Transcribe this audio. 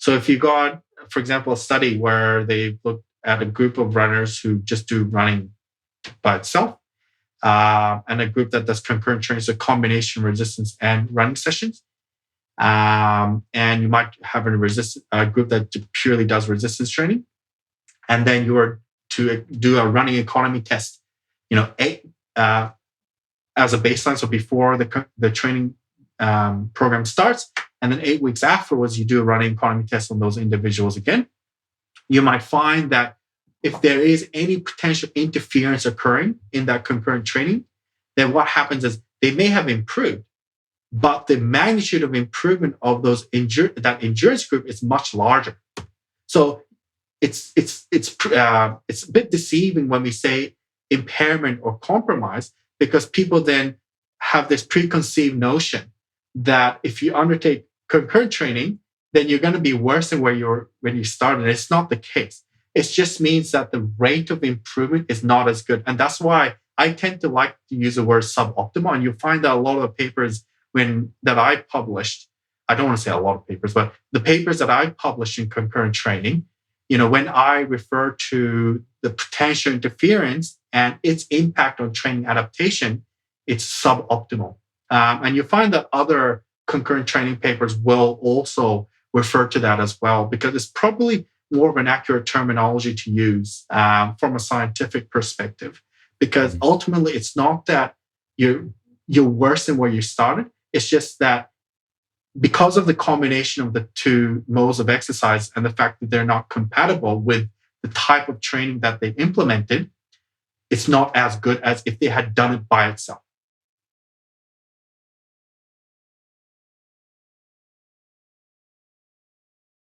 So if you got, for example, a study where they looked at a group of runners who just do running by itself, and a group that does concurrent training, so combination resistance and running sessions. And you might have a group that purely does resistance training. And then you are to do a running economy test, as a baseline. So before the training program starts, and then 8 weeks afterwards, you do a running economy test on those individuals again. You might find that if there is any potential interference occurring in that concurrent training, then what happens is they may have improved, but the magnitude of improvement of that endurance group is much larger. So it's a bit deceiving when we say impairment or compromise, because people then have this preconceived notion that if you undertake concurrent training, then you're going to be worse than when you started. It's not the case. It just means that the rate of improvement is not as good. And that's why I tend to like to use the word suboptimal. And you'll find that a lot of the papers that I published, I don't want to say a lot of papers, but the papers that I published in concurrent training, when I refer to the potential interference and its impact on training adaptation, it's suboptimal. And you find that other concurrent training papers will also refer to that as well, because it's probably more of an accurate terminology to use from a scientific perspective. Because ultimately, it's not that you're worse than where you started. It's just that because of the combination of the two modes of exercise and the fact that they're not compatible with the type of training that they implemented, it's not as good as if they had done it by itself.